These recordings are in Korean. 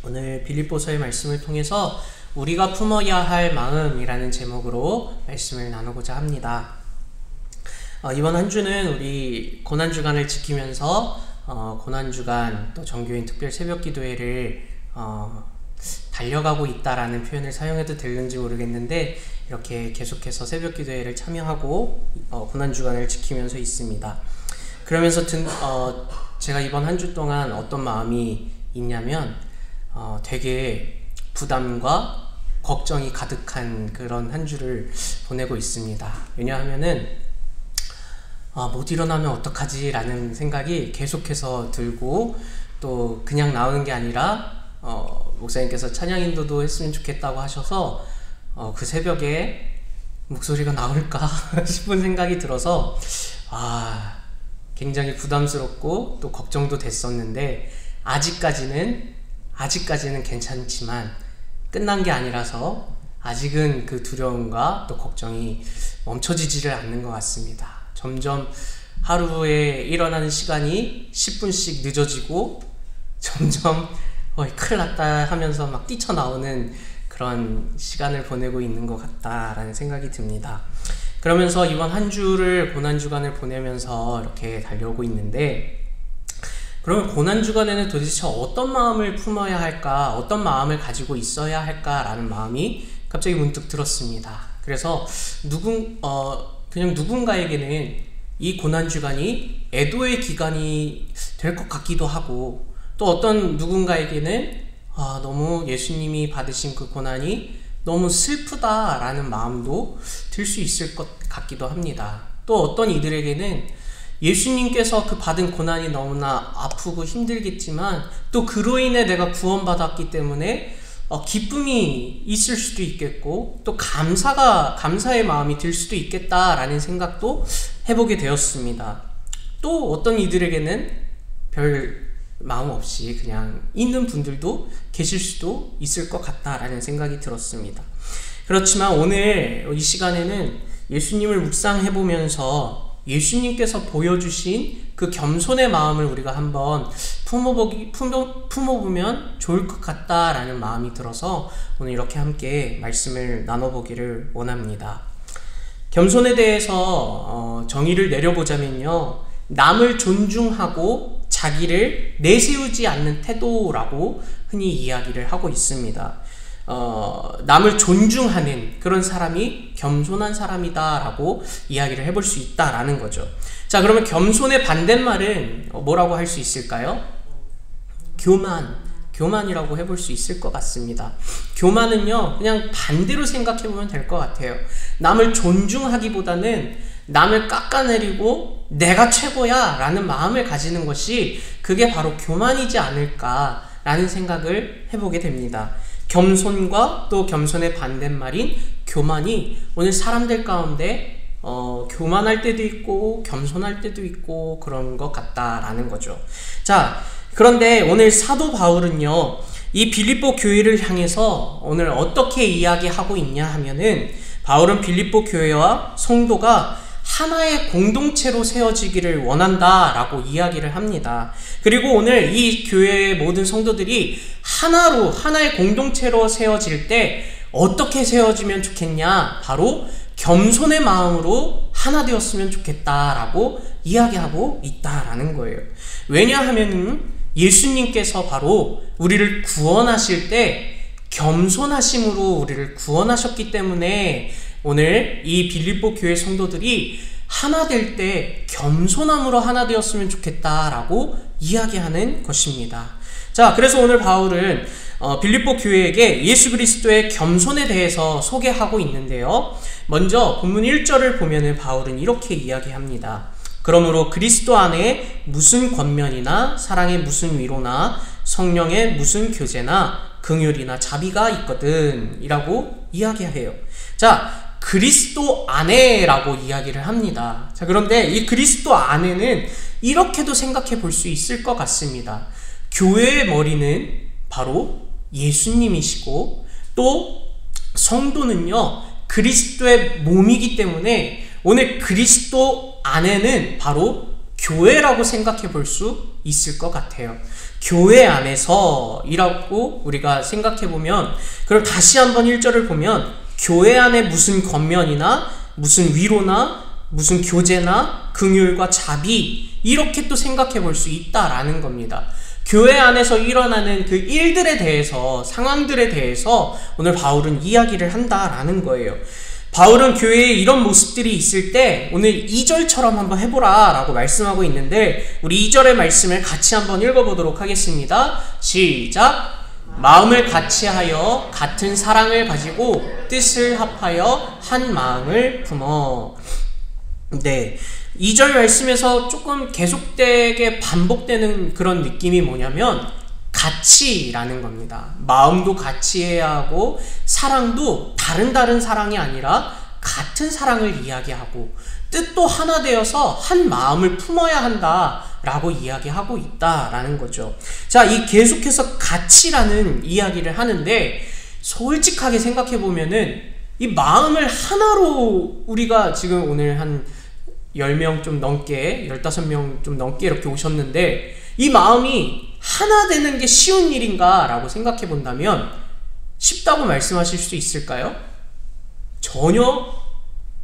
오늘 빌립보서의 말씀을 통해서 우리가 품어야 할 마음이라는 제목으로 말씀을 나누고자 합니다. 이번 한 주는 우리 고난주간을 지키면서 고난주간 또 정교인 특별 새벽기도회를 달려가고 있다라는 표현을 사용해도 되는지 모르겠는데 이렇게 계속해서 새벽기도회를 참여하고 고난주간을 지키면서 있습니다. 그러면서 제가 이번 한 주 동안 어떤 마음이 있냐면 되게 부담과 걱정이 가득한 그런 한 주를 보내고 있습니다. 왜냐하면은 못 일어나면 어떡하지 라는 생각이 계속해서 들고, 또 그냥 나오는 게 아니라 목사님께서 찬양 인도도 했으면 좋겠다고 하셔서 그 새벽에 목소리가 나올까 싶은 생각이 들어서 굉장히 부담스럽고 또 걱정도 됐었는데, 아직까지는 괜찮지만 끝난 게 아니라서 아직은 그 두려움과 또 걱정이 멈춰지지를 않는 것 같습니다. 점점 하루에 일어나는 시간이 10분씩 늦어지고 점점 큰일 났다 하면서 막 뛰쳐나오는 그런 시간을 보내고 있는 것 같다라는 생각이 듭니다. 그러면서 이번 한 주를 고난주간을 보내면서 이렇게 달려오고 있는데, 그러면 고난주간에는 도대체 어떤 마음을 품어야 할까, 어떤 마음을 가지고 있어야 할까라는 마음이 갑자기 문득 들었습니다. 그래서 그냥 누군가에게는 이 고난주간이 애도의 기간이 될 것 같기도 하고, 또 어떤 누군가에게는 너무 예수님이 받으신 그 고난이 너무 슬프다라는 마음도 들 수 있을 것 같기도 합니다. 또 어떤 이들에게는 예수님께서 그 받은 고난이 너무나 아프고 힘들겠지만 또 그로 인해 내가 구원받았기 때문에 기쁨이 있을 수도 있겠고, 또 감사의 마음이 들 수도 있겠다라는 생각도 해보게 되었습니다. 또 어떤 이들에게는 별 마음 없이 그냥 있는 분들도 계실 수도 있을 것 같다라는 생각이 들었습니다. 그렇지만 오늘 이 시간에는 예수님을 묵상해보면서 예수님께서 보여주신 그 겸손의 마음을 우리가 한번 품어보면 좋을 것 같다라는 마음이 들어서 오늘 이렇게 함께 말씀을 나눠보기를 원합니다. 겸손에 대해서 정의를 내려보자면요, 남을 존중하고 자기를 내세우지 않는 태도라고 흔히 이야기를 하고 있습니다. 남을 존중하는 그런 사람이 겸손한 사람이다 라고 이야기를 해볼 수 있다라는 거죠. 자, 그러면 겸손의 반대말은 뭐라고 할 수 있을까요? 교만이라고 해볼 수 있을 것 같습니다. 교만은요, 그냥 반대로 생각해보면 될 것 같아요. 남을 존중하기보다는 남을 깎아내리고 내가 최고야 라는 마음을 가지는 것이, 그게 바로 교만이지 않을까 라는 생각을 해보게 됩니다. 겸손과 또 겸손의 반대말인 교만이 오늘 사람들 가운데 교만할 때도 있고 겸손할 때도 있고 그런 것 같다라는 거죠. 자, 그런데 오늘 사도 바울은요, 이 빌립보 교회를 향해서 오늘 어떻게 이야기하고 있냐 하면은, 바울은 빌립보 교회와 성도가 하나의 공동체로 세워지기를 원한다라고 이야기를 합니다. 그리고 오늘 이 교회의 모든 성도들이 하나의 공동체로 세워질 때 어떻게 세워지면 좋겠냐? 바로 겸손의 마음으로 하나 되었으면 좋겠다라고 이야기하고 있다라는 거예요. 왜냐하면 예수님께서 바로 우리를 구원하실 때 겸손하심으로 우리를 구원하셨기 때문에 오늘 이 빌립보 교회 성도들이 하나 될 때 겸손함으로 하나 되었으면 좋겠다라고 이야기하는 것입니다. 자, 그래서 오늘 바울은 빌립보 교회에게 예수 그리스도의 겸손에 대해서 소개하고 있는데요. 먼저 본문 1절을 보면은 바울은 이렇게 이야기합니다. 그러므로 그리스도 안에 무슨 권면이나 사랑의 무슨 위로나 성령의 무슨 교제나 긍휼이나 자비가 있거든 이라고 이야기해요. 자, 그리스도 안에라고 이야기를 합니다. 자, 그런데 이 그리스도 안에는 이렇게도 생각해 볼 수 있을 것 같습니다. 교회의 머리는 바로 예수님이시고, 또 성도는요 그리스도의 몸이기 때문에 오늘 그리스도 안에는 바로 교회라고 생각해 볼 수 있을 것 같아요. 교회 안에서이라고 우리가 생각해 보면, 그럼 다시 한번 1절을 보면 교회 안에 무슨 겉면이나 무슨 위로나 무슨 교제나 긍휼과 자비, 이렇게 또 생각해 볼 수 있다라는 겁니다. 교회 안에서 일어나는 그 일들에 대해서, 상황들에 대해서 오늘 바울은 이야기를 한다라는 거예요. 바울은 교회에 이런 모습들이 있을 때 오늘 2절처럼 한번 해보라 라고 말씀하고 있는데, 우리 2절의 말씀을 같이 한번 읽어보도록 하겠습니다. 시작! 마음을 같이하여 같은 사랑을 가지고 뜻을 합하여 한 마음을 품어. 네, 2절 말씀에서 조금 계속되게 반복되는 그런 느낌이 뭐냐면 같이라는 겁니다. 마음도 같이 해야 하고 사랑도 다른 사랑이 아니라 같은 사랑을 이야기하고 뜻도 하나 되어서 한 마음을 품어야 한다라고 이야기하고 있다라는 거죠. 자, 이 계속해서 같이라는 이야기를 하는데 솔직하게 생각해 보면은 이 마음을 하나로 우리가 지금 오늘 한 10명 좀 넘게, 15명 좀 넘게 이렇게 오셨는데 이 마음이 하나 되는 게 쉬운 일인가 라고 생각해 본다면 쉽다고 말씀하실 수 있을까요? 전혀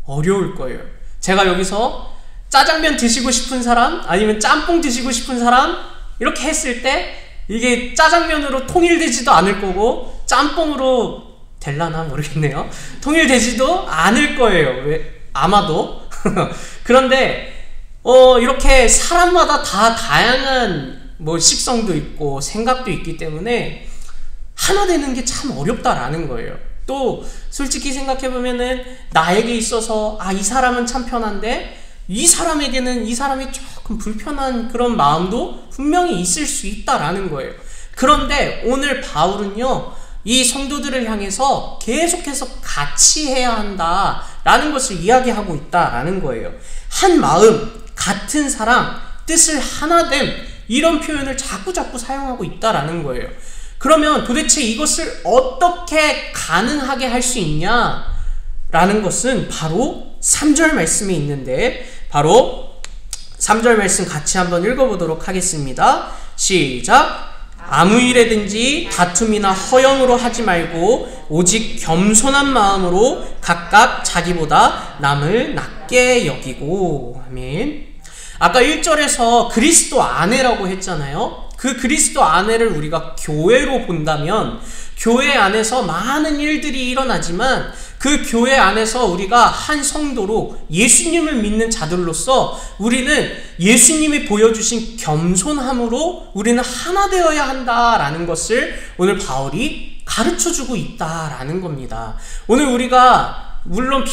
어려울 거예요. 제가 여기서 짜장면 드시고 싶은 사람, 아니면 짬뽕 드시고 싶은 사람 이렇게 했을 때 이게 짜장면으로 통일되지도 않을 거고 짬뽕으로 될라나 모르겠네요. 통일되지도 않을 거예요. 왜? 아마도. 그런데 이렇게 사람마다 다 다양한 식성도 있고 생각도 있기 때문에 하나 되는 게 참 어렵다라는 거예요. 또 솔직히 생각해보면은 나에게 있어서 이 사람은 참 편한데 이 사람에게는 이 사람이 조금 불편한 그런 마음도 분명히 있을 수 있다라는 거예요. 그런데 오늘 바울은요, 이 성도들을 향해서 계속해서 같이 해야 한다라는 것을 이야기하고 있다라는 거예요. 한 마음, 같은 사랑, 뜻을 하나됨, 이런 표현을 자꾸 사용하고 있다라는 거예요. 그러면 도대체 이것을 어떻게 가능하게 할 수 있냐라는 것은 바로 3절 말씀에 있는데, 바로 3절 말씀 같이 한번 읽어보도록 하겠습니다. 시작! 아무 일에든지 다툼이나 허영으로 하지 말고 오직 겸손한 마음으로 각각 자기보다 남을 낮게 여기고. 아멘. 아까 1절에서 그리스도 안에라고 했잖아요. 그 그리스도 안에를 우리가 교회로 본다면 교회 안에서 많은 일들이 일어나지만 그 교회 안에서 우리가 한 성도로 예수님을 믿는 자들로서 우리는 예수님이 보여주신 겸손함으로 우리는 하나 되어야 한다라는 것을 오늘 바울이 가르쳐주고 있다라는 겁니다. 오늘 우리가 물론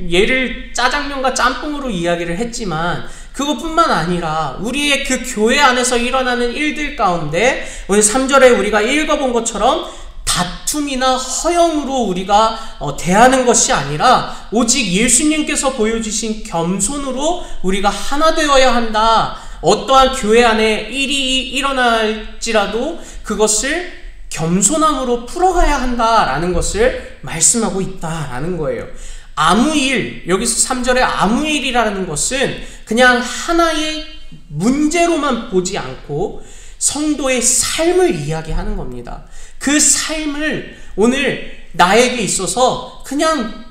예를 짜장면과 짬뽕으로 이야기를 했지만 그것뿐만 아니라 우리의 그 교회 안에서 일어나는 일들 가운데 오늘 3절에 우리가 읽어본 것처럼 다툼이나 허영으로 우리가 대하는 것이 아니라 오직 예수님께서 보여주신 겸손으로 우리가 하나 되어야 한다. 어떠한 교회 안에 일이 일어날지라도 그것을 겸손함으로 풀어가야 한다라는 것을 말씀하고 있다라는 거예요. 아무 일, 여기서 3절에 아무 일이라는 것은 그냥 하나의 문제로만 보지 않고 성도의 삶을 이야기하는 겁니다. 그 삶을 오늘 나에게 있어서 그냥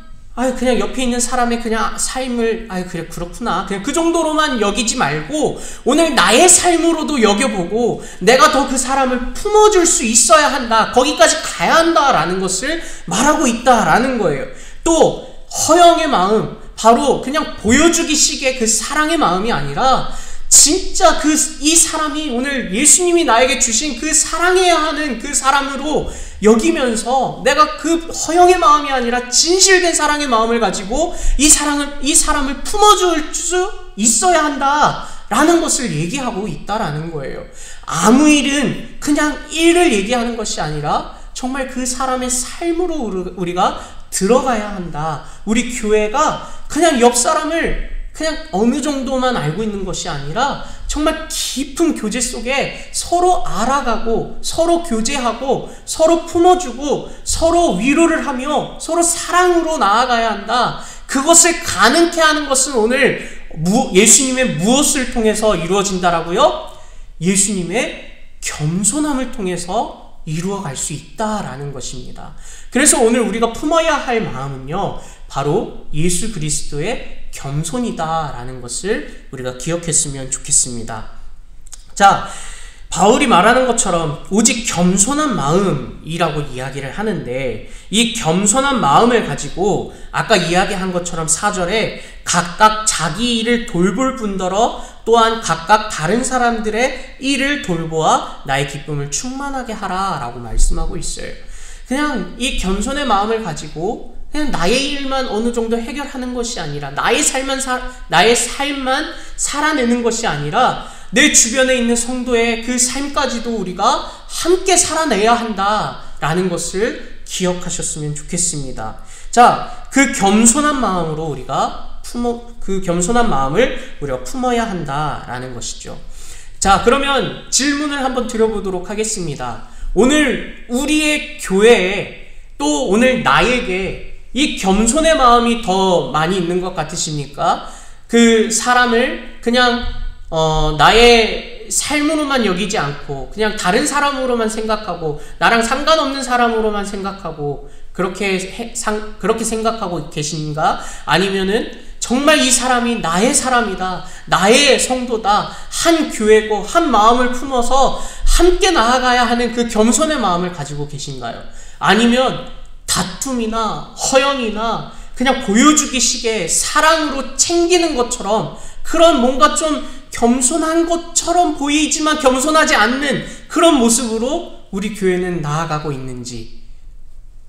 옆에 있는 사람의 그냥 삶을 그래 그렇구나 그냥 그 정도로만 여기지 말고 오늘 나의 삶으로도 여겨보고 내가 더 그 사람을 품어줄 수 있어야 한다, 거기까지 가야 한다라는 것을 말하고 있다라는 거예요. 또 허영의 마음, 바로 그냥 보여주기식의 그 사랑의 마음이 아니라 진짜 이 사람이 오늘 예수님이 나에게 주신 그 사랑해야 하는 그 사람으로 여기면서 내가 그 허영의 마음이 아니라 진실된 사랑의 마음을 가지고 이 사람을 품어줄 수 있어야 한다라는 것을 얘기하고 있다라는 거예요. 아무 일은 그냥 일을 얘기하는 것이 아니라 정말 그 사람의 삶으로 우리가 들어가야 한다. 우리 교회가 그냥 옆 사람을 그냥 어느 정도만 알고 있는 것이 아니라 정말 깊은 교제 속에 서로 알아가고 서로 교제하고 서로 품어주고 서로 위로를 하며 서로 사랑으로 나아가야 한다. 그것을 가능케 하는 것은 오늘 예수님의 무엇을 통해서 이루어진다라고요? 예수님의 겸손함을 통해서 이루어갈 수 있다라는 것입니다. 그래서 오늘 우리가 품어야 할 마음은요, 바로 예수 그리스도의 겸손이다라는 것을 우리가 기억했으면 좋겠습니다. 자, 바울이 말하는 것처럼 오직 겸손한 마음이라고 이야기를 하는데, 이 겸손한 마음을 가지고 아까 이야기한 것처럼 4절에 각각 자기 일을 돌볼 뿐더러 또한 각각 다른 사람들의 일을 돌보아 나의 기쁨을 충만하게 하라 라고 말씀하고 있어요. 그냥 이 겸손의 마음을 가지고 그냥 나의 일만 어느 정도 해결하는 것이 아니라, 나의 삶만 살아내는 것이 아니라 내 주변에 있는 성도의 그 삶까지도 우리가 함께 살아내야 한다라는 것을 기억하셨으면 좋겠습니다. 자, 그 겸손한 마음으로 겸손한 마음을 우리가 품어야 한다라는 것이죠. 자, 그러면 질문을 한번 드려보도록 하겠습니다. 오늘 우리의 교회에, 또 오늘 나에게 이 겸손의 마음이 더 많이 있는 것 같으십니까? 그 사람을 그냥 나의 삶으로만 여기지 않고 그냥 다른 사람으로만 생각하고 나랑 상관없는 사람으로만 생각하고 그렇게 생각하고 계신가? 아니면은 정말 이 사람이 나의 사람이다, 나의 성도다, 한 교회고 한 마음을 품어서 함께 나아가야 하는 그 겸손의 마음을 가지고 계신가요? 아니면 다툼이나 허영이나 그냥 보여주기식의 사랑으로 챙기는 것처럼, 그런 뭔가 좀 겸손한 것처럼 보이지만 겸손하지 않는 그런 모습으로 우리 교회는 나아가고 있는지,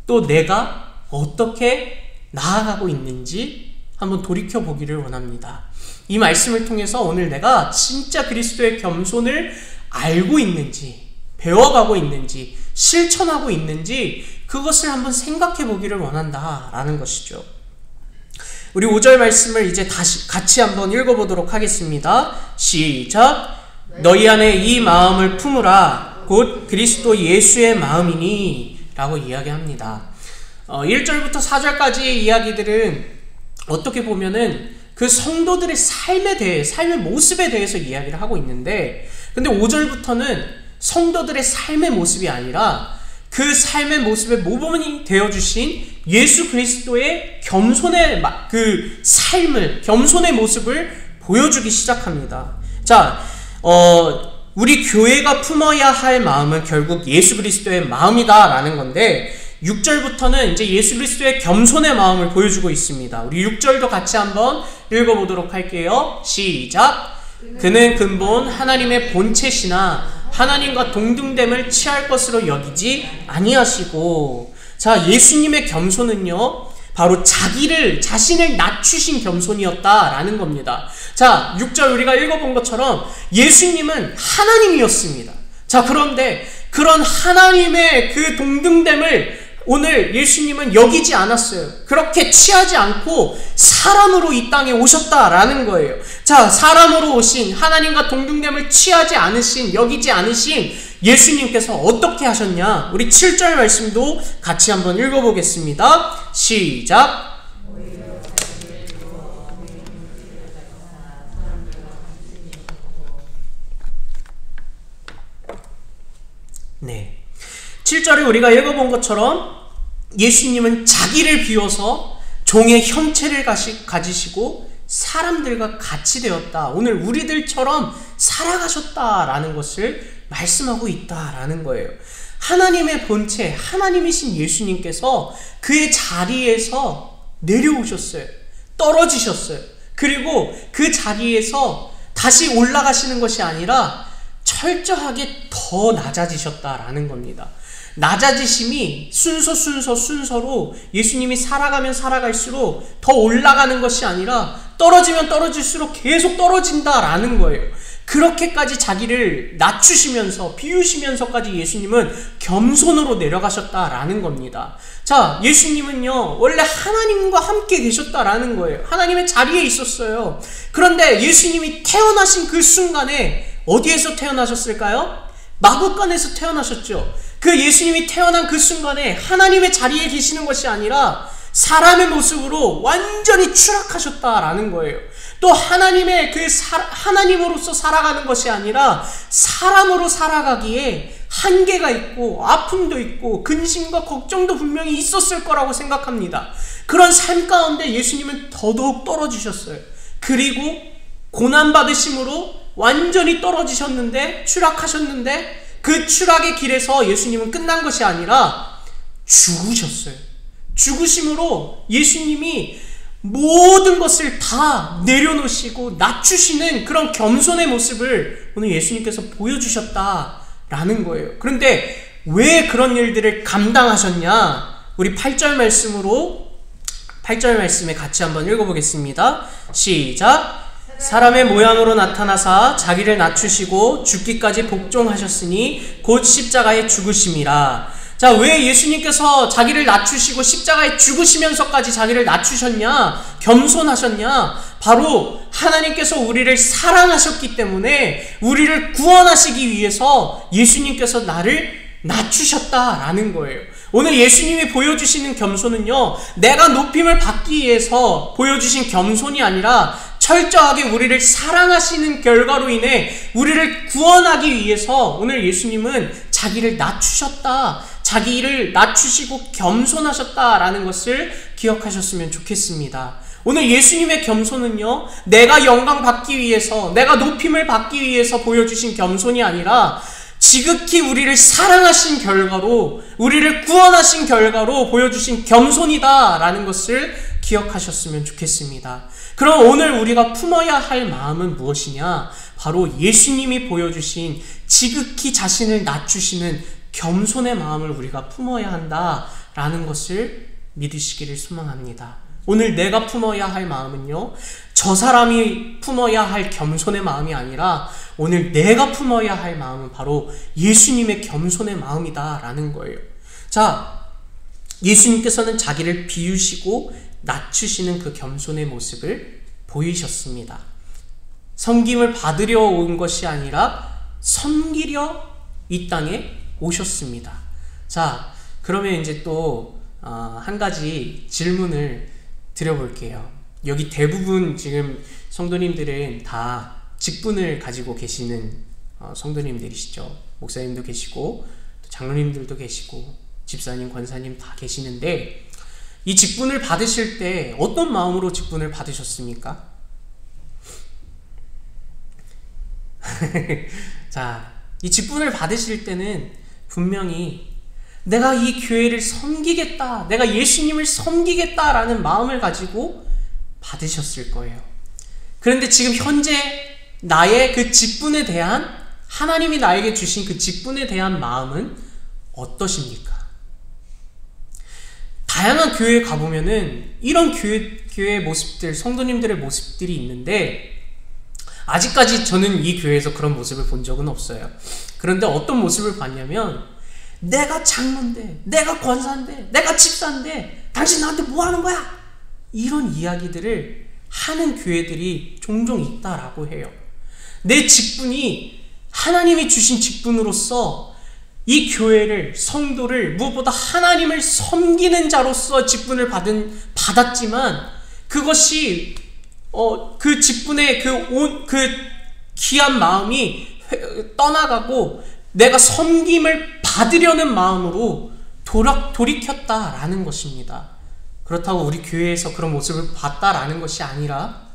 또 내가 어떻게 나아가고 있는지 한번 돌이켜보기를 원합니다. 이 말씀을 통해서 오늘 내가 진짜 그리스도의 겸손을 알고 있는지, 배워가고 있는지, 실천하고 있는지 그것을 한번 생각해 보기를 원한다라는 것이죠. 우리 5절 말씀을 이제 다시 같이 한번 읽어보도록 하겠습니다. 시작. 너희 안에 이 마음을 품으라 곧 그리스도 예수의 마음이니 라고 이야기합니다. 1절부터 4절까지의 이야기들은 어떻게 보면은 그 성도들의 삶의 모습에 대해서 이야기를 하고 있는데, 근데 5절부터는 성도들의 삶의 모습이 아니라 그 삶의 모습의 모범이 되어주신 예수 그리스도의 겸손의 그 삶을, 겸손의 모습을 보여주기 시작합니다. 자, 우리 교회가 품어야 할 마음은 결국 예수 그리스도의 마음이다라는 건데, 6절부터는 이제 예수 그리스도의 겸손의 마음을 보여주고 있습니다. 우리 6절도 같이 한번 읽어보도록 할게요. 시작. 그는 근본 하나님의 본체시나 하나님과 동등됨을 취할 것으로 여기지 아니하시고. 자, 예수님의 겸손은요 바로 자신을 낮추신 겸손이었다라는 겁니다. 자, 6절 우리가 읽어본 것처럼 예수님은 하나님이었습니다. 자, 그런데 그런 하나님의 그 동등됨을 오늘 예수님은 여기지 않았어요. 그렇게 취하지 않고 사람으로 이 땅에 오셨다라는 거예요. 자, 사람으로 오신, 하나님과 동등됨을 취하지 않으신, 여기지 않으신 예수님께서 어떻게 하셨냐? 우리 7절 말씀도 같이 한번 읽어보겠습니다. 시작. 네. 7절에 우리가 읽어본 것처럼 예수님은 자기를 비워서 종의 형체를 가지시고 사람들과 같이 되었다. 오늘 우리들처럼 살아가셨다라는 것을 말씀하고 있다라는 거예요. 하나님의 본체, 하나님이신 예수님께서 그의 자리에서 내려오셨어요. 떨어지셨어요. 그리고 그 자리에서 다시 올라가시는 것이 아니라 철저하게 더 낮아지셨다라는 겁니다. 낮아지심이 순서로 예수님이 살아가면 살아갈수록 더 올라가는 것이 아니라 떨어지면 떨어질수록 계속 떨어진다라는 거예요. 그렇게까지 자기를 낮추시면서 비우시면서까지 예수님은 겸손으로 내려가셨다라는 겁니다. 자, 예수님은요 원래 하나님과 함께 계셨다라는 거예요. 하나님의 자리에 있었어요. 그런데 예수님이 태어나신 그 순간에 어디에서 태어나셨을까요? 마구간에서 태어나셨죠. 그 예수님이 태어난 그 순간에 하나님의 자리에 계시는 것이 아니라 사람의 모습으로 완전히 추락하셨다라는 거예요. 또 하나님의 하나님으로서 살아가는 것이 아니라 사람으로 살아가기에 한계가 있고 아픔도 있고 근심과 걱정도 분명히 있었을 거라고 생각합니다. 그런 삶 가운데 예수님은 더더욱 떨어지셨어요. 그리고 고난받으심으로 완전히 떨어지셨는데, 추락하셨는데, 그 추락의 길에서 예수님은 끝난 것이 아니라 죽으셨어요. 죽으심으로 예수님이 모든 것을 다 내려놓으시고 낮추시는 그런 겸손의 모습을 오늘 예수님께서 보여주셨다라는 거예요. 그런데 왜 그런 일들을 감당하셨냐? 우리 8절 말씀에 같이 한번 읽어보겠습니다. 시작! 사람의 모양으로 나타나사 자기를 낮추시고 죽기까지 복종하셨으니 곧 십자가에 죽으심이라. 자, 왜 예수님께서 자기를 낮추시고 십자가에 죽으시면서까지 자기를 낮추셨냐? 겸손하셨냐? 바로 하나님께서 우리를 사랑하셨기 때문에 우리를 구원하시기 위해서 예수님께서 나를 낮추셨다라는 거예요. 오늘 예수님이 보여주시는 겸손은요, 내가 높임을 받기 위해서 보여주신 겸손이 아니라 철저하게 우리를 사랑하시는 결과로 인해 우리를 구원하기 위해서 오늘 예수님은 자기를 낮추셨다, 자기를 낮추시고 겸손하셨다라는 것을 기억하셨으면 좋겠습니다. 오늘 예수님의 겸손은요, 내가 영광 받기 위해서, 내가 높임을 받기 위해서 보여주신 겸손이 아니라 지극히 우리를 사랑하신 결과로, 우리를 구원하신 결과로 보여주신 겸손이다라는 것을 기억하셨으면 좋겠습니다. 그럼 오늘 우리가 품어야 할 마음은 무엇이냐? 바로 예수님이 보여주신 지극히 자신을 낮추시는 겸손의 마음을 우리가 품어야 한다라는 것을 믿으시기를 소망합니다. 오늘 내가 품어야 할 마음은요, 저 사람이 품어야 할 겸손의 마음이 아니라 오늘 내가 품어야 할 마음은 바로 예수님의 겸손의 마음이다라는 거예요. 자, 예수님께서는 자기를 비우시고 낮추시는 그 겸손의 모습을 보이셨습니다. 섬김을 받으려 온 것이 아니라 섬기려 이 땅에 오셨습니다. 자, 그러면 이제 또 한 가지 질문을 드려볼게요. 여기 대부분 지금 성도님들은 다 직분을 가지고 계시는 성도님들이시죠. 목사님도 계시고 장로님들도 계시고 집사님, 권사님 다 계시는데 이 직분을 받으실 때 어떤 마음으로 직분을 받으셨습니까? 자, 이 직분을 받으실 때는 분명히 내가 이 교회를 섬기겠다, 내가 예수님을 섬기겠다라는 마음을 가지고 받으셨을 거예요. 그런데 지금 현재 나의 그 직분에 대한, 하나님이 나에게 주신 그 직분에 대한 마음은 어떠십니까? 다양한 교회에 가보면은 이런 교회의 모습들, 성도님들의 모습들이 있는데 아직까지 저는 이 교회에서 그런 모습을 본 적은 없어요. 그런데 어떤 모습을 봤냐면, 내가 장로인데, 내가 권사인데, 내가 집사인데 당신 나한테 뭐 하는 거야? 이런 이야기들을 하는 교회들이 종종 있다라고 해요. 내 직분이 하나님이 주신 직분으로서 이 교회를, 성도를 무엇보다 하나님을 섬기는 자로서 직분을 받았지만 그것이 그 직분의 그 귀한 마음이 떠나가고 내가 섬김을 받으려는 마음으로 돌이켰다라는 것입니다. 그렇다고 우리 교회에서 그런 모습을 봤다라는 것이 아니라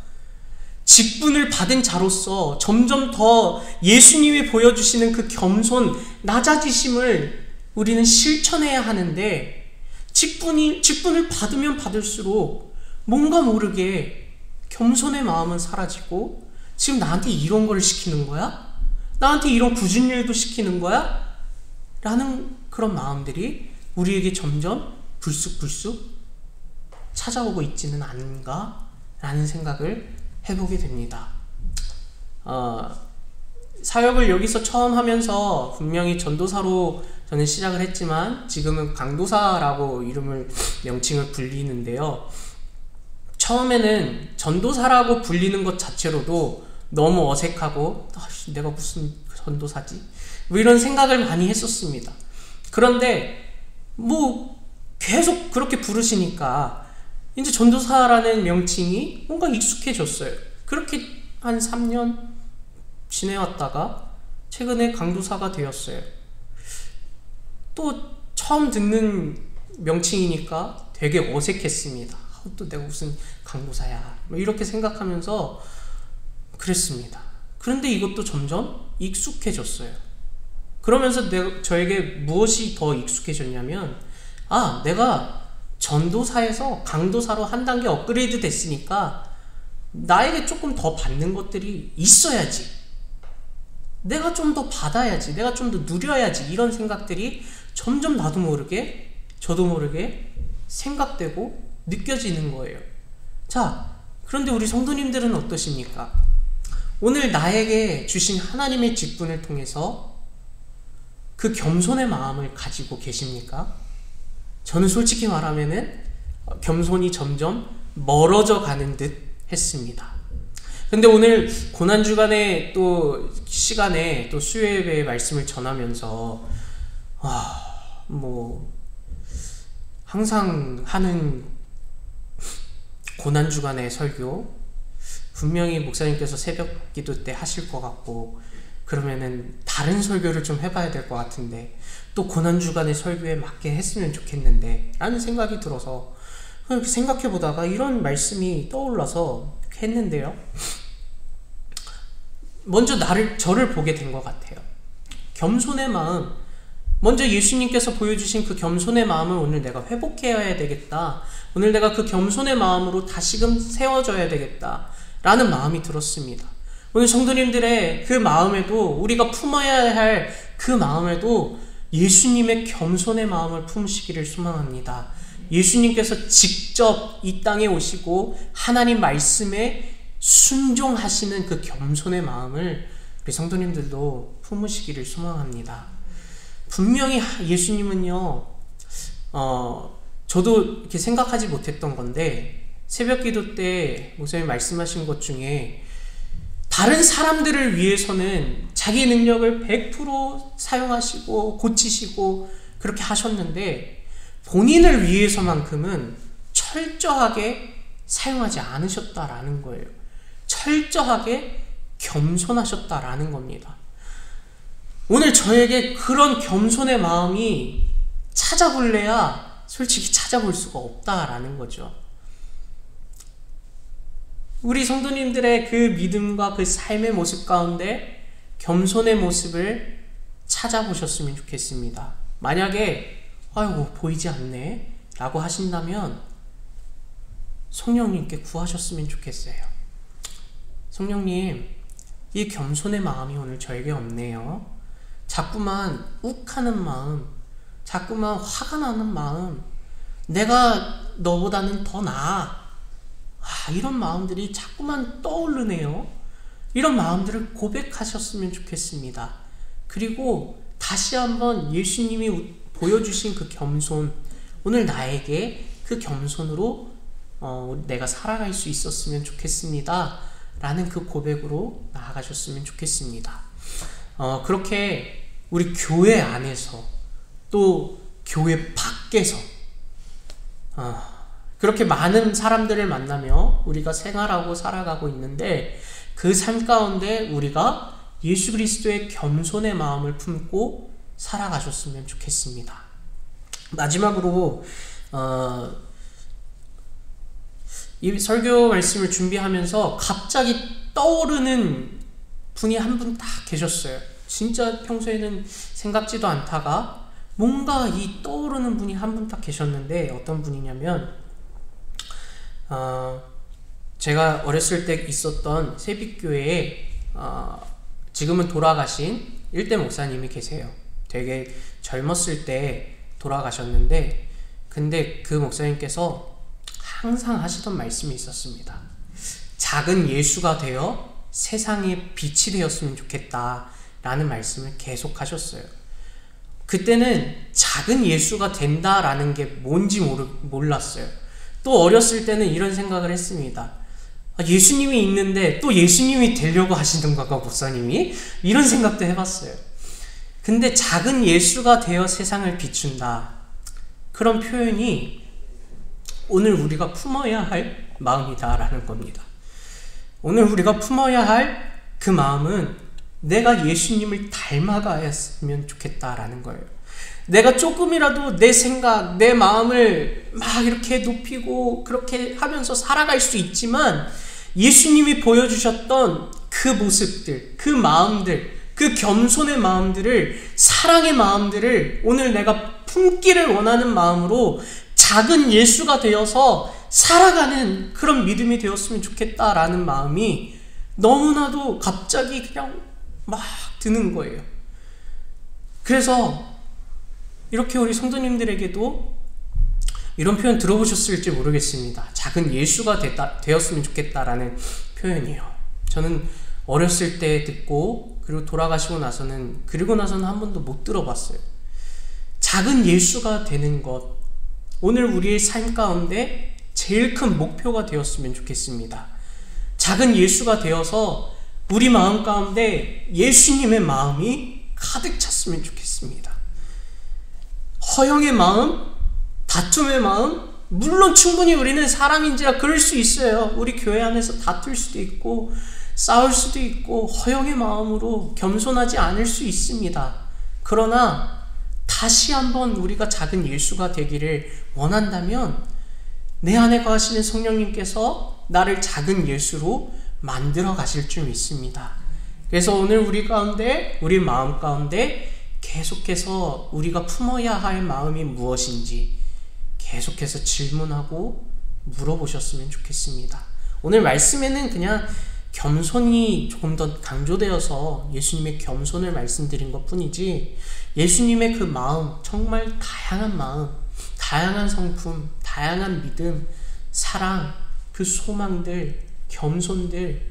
직분을 받은 자로서 점점 더 예수님이 보여주시는 그 겸손, 낮아지심을 우리는 실천해야 하는데 직분을 받으면 받을수록 뭔가 모르게 겸손의 마음은 사라지고, 지금 나한테 이런 걸 시키는 거야? 나한테 이런 굳은 일도 시키는 거야? 라는 그런 마음들이 우리에게 점점 불쑥불쑥 찾아오고 있지는 않은가? 라는 생각을 해보게 됩니다. 사역을 여기서 처음 하면서 분명히 전도사로 저는 시작을 했지만 지금은 강도사라고 명칭을 불리는데요. 처음에는 전도사라고 불리는 것 자체로도 너무 어색하고 내가 무슨 전도사지? 뭐 이런 생각을 많이 했었습니다. 그런데 뭐 계속 그렇게 부르시니까 이제 전도사라는 명칭이 뭔가 익숙해졌어요. 그렇게 한 3년 지내왔다가 최근에 강도사가 되었어요. 또 처음 듣는 명칭이니까 되게 어색했습니다. 또 내가 무슨 강도사야 뭐 이렇게 생각하면서 그랬습니다. 그런데 이것도 점점 익숙해졌어요. 그러면서 저에게 무엇이 더 익숙해졌냐면, 내가 전도사에서 강도사로 한 단계 업그레이드 됐으니까 나에게 조금 더 받는 것들이 있어야지, 내가 좀 더 받아야지, 내가 좀 더 누려야지, 이런 생각들이 점점 나도 모르게 저도 모르게 생각되고 느껴지는 거예요. 자, 그런데 우리 성도님들은 어떠십니까? 오늘 나에게 주신 하나님의 직분을 통해서 그 겸손의 마음을 가지고 계십니까? 저는 솔직히 말하면은 겸손이 점점 멀어져 가는 듯 했습니다. 근데 오늘 고난주간의 또 시간에 또 수요예배의 말씀을 전하면서 항상 하는 고난주간의 설교 분명히 목사님께서 새벽 기도 때 하실 것 같고, 그러면은 다른 설교를 좀 해봐야 될 것 같은데 또 고난주간의 설교에 맞게 했으면 좋겠는데 라는 생각이 들어서 생각해보다가 이런 말씀이 떠올라서 했는데요. 먼저 저를 보게 된 것 같아요. 겸손의 마음, 먼저 예수님께서 보여주신 그 겸손의 마음을 오늘 내가 회복해야 되겠다, 오늘 내가 그 겸손의 마음으로 다시금 세워져야 되겠다 라는 마음이 들었습니다. 오늘 성도님들의 그 마음에도, 우리가 품어야 할 그 마음에도 예수님의 겸손의 마음을 품으시기를 소망합니다. 예수님께서 직접 이 땅에 오시고 하나님 말씀에 순종하시는 그 겸손의 마음을 우리 성도님들도 품으시기를 소망합니다. 분명히 예수님은요, 저도 이렇게 생각하지 못했던 건데, 새벽 기도 때 목사님 말씀하신 것 중에 다른 사람들을 위해서는 자기 능력을 100% 사용하시고 고치시고 그렇게 하셨는데 본인을 위해서만큼은 철저하게 사용하지 않으셨다라는 거예요. 철저하게 겸손하셨다라는 겁니다. 오늘 저에게 그런 겸손의 마음이 찾아볼래야 솔직히 찾아볼 수가 없다라는 거죠. 우리 성도님들의 그 믿음과 그 삶의 모습 가운데 겸손의 모습을 찾아보셨으면 좋겠습니다. 만약에 보이지 않네 라고 하신다면 성령님께 구하셨으면 좋겠어요. 성령님, 이 겸손의 마음이 오늘 저에게 없네요. 자꾸만 욱하는 마음, 자꾸만 화가 나는 마음, 내가 너보다는 더 나아, 이런 마음들이 자꾸만 떠오르네요. 이런 마음들을 고백하셨으면 좋겠습니다. 그리고 다시 한번 예수님이 보여주신 그 겸손, 오늘 나에게 그 겸손으로 내가 살아갈 수 있었으면 좋겠습니다 라는 그 고백으로 나아가셨으면 좋겠습니다. 그렇게 우리 교회 안에서 또 교회 밖에서 그렇게 많은 사람들을 만나며 우리가 생활하고 살아가고 있는데, 그 삶 가운데 우리가 예수 그리스도의 겸손의 마음을 품고 살아가셨으면 좋겠습니다. 마지막으로 이 설교 말씀을 준비하면서 갑자기 떠오르는 분이 한 분 딱 계셨어요. 진짜 평소에는 생각지도 않다가 뭔가 이 떠오르는 분이 한 분 딱 계셨는데, 어떤 분이냐면 제가 어렸을 때 있었던 세빛교회에 지금은 돌아가신 일대 목사님이 계세요. 되게 젊었을 때 돌아가셨는데, 근데 그 목사님께서 항상 하시던 말씀이 있었습니다. 작은 예수가 되어 세상의 빛이 되었으면 좋겠다 라는 말씀을 계속 하셨어요. 그때는 작은 예수가 된다라는 게 뭔지 몰랐어요. 또 어렸을 때는 이런 생각을 했습니다. 예수님이 있는데 또 예수님이 되려고 하시는 건가 목사님이? 이런 생각도 해봤어요. 근데 작은 예수가 되어 세상을 비춘다, 그런 표현이 오늘 우리가 품어야 할 마음이다 라는 겁니다. 오늘 우리가 품어야 할 그 마음은 내가 예수님을 닮아가였으면 좋겠다라는 거예요. 내가 조금이라도 내 생각, 내 마음을 막 이렇게 높이고 그렇게 하면서 살아갈 수 있지만 예수님이 보여주셨던 그 모습들, 그 마음들, 그 겸손의 마음들을, 사랑의 마음들을 오늘 내가 품기를 원하는 마음으로 작은 예수가 되어서 살아가는 그런 믿음이 되었으면 좋겠다라는 마음이 너무나도 갑자기 그냥 막 드는 거예요. 그래서 이렇게 우리 성도님들에게도 이런 표현 들어보셨을지 모르겠습니다. 작은 예수가 되었으면 좋겠다라는 표현이에요. 저는 어렸을 때 듣고 그리고 돌아가시고 나서는 한 번도 못 들어봤어요. 작은 예수가 되는 것, 오늘 우리의 삶 가운데 제일 큰 목표가 되었으면 좋겠습니다. 작은 예수가 되어서 우리 마음 가운데 예수님의 마음이 가득 찼으면 좋겠습니다. 허영의 마음, 다툼의 마음, 물론 충분히 우리는 사람인지라 그럴 수 있어요. 우리 교회 안에서 다툴 수도 있고 싸울 수도 있고 허영의 마음으로 겸손하지 않을 수 있습니다. 그러나 다시 한번 우리가 작은 예수가 되기를 원한다면 내 안에 거하시는 성령님께서 나를 작은 예수로 만들어 가실 줄 믿습니다. 그래서 오늘 우리 가운데, 우리 마음 가운데 계속해서 우리가 품어야 할 마음이 무엇인지 계속해서 질문하고 물어보셨으면 좋겠습니다. 오늘 말씀에는 그냥 겸손이 조금 더 강조되어서 예수님의 겸손을 말씀드린 것 뿐이지, 예수님의 그 마음, 정말 다양한 마음, 다양한 성품, 다양한 믿음, 사랑, 그 소망들, 겸손들,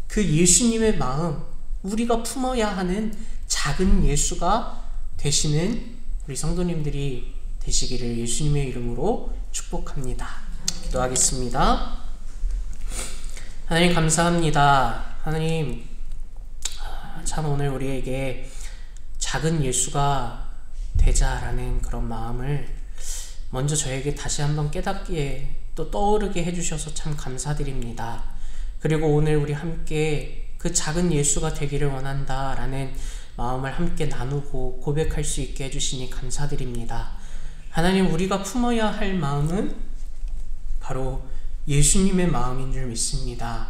그 예수님의 마음, 우리가 품어야 하는 작은 예수가 되시는 우리 성도님들이 되시기를 예수님의 이름으로 축복합니다. 기도하겠습니다. 하나님 감사합니다. 하나님, 참 오늘 우리에게 작은 예수가 되자라는 그런 마음을 먼저 저에게 다시 한번 깨닫기에 또 떠오르게 해주셔서 참 감사드립니다. 그리고 오늘 우리 함께 그 작은 예수가 되기를 원한다라는 마음을 함께 나누고 고백할 수 있게 해주시니 감사드립니다. 하나님, 우리가 품어야 할 마음은 바로 예수님의 마음인 줄 믿습니다.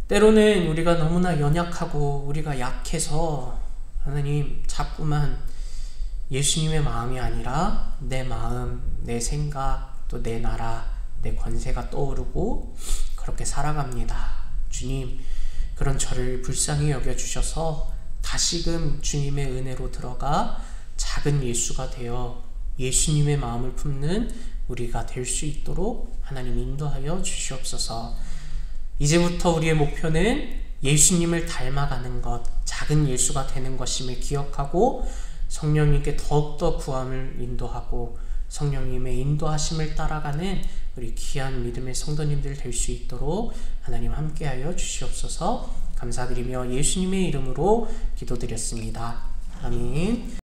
때로는 우리가 너무나 연약하고 우리가 약해서 하나님 자꾸만 예수님의 마음이 아니라 내 마음, 내 생각, 또 내 나라, 내 권세가 떠오르고 그렇게 살아갑니다. 주님, 그런 저를 불쌍히 여겨주셔서 다시금 주님의 은혜로 들어가 작은 예수가 되어 예수님의 마음을 품는 우리가 될 수 있도록 하나님 인도하여 주시옵소서. 이제부터 우리의 목표는 예수님을 닮아가는 것, 작은 예수가 되는 것임을 기억하고 성령님께 더욱더 구함을 인도하고 성령님의 인도하심을 따라가는 우리 귀한 믿음의 성도님들 될 수 있도록 하나님 함께하여 주시옵소서. 감사드리며 예수님의 이름으로 기도드렸습니다. 아멘.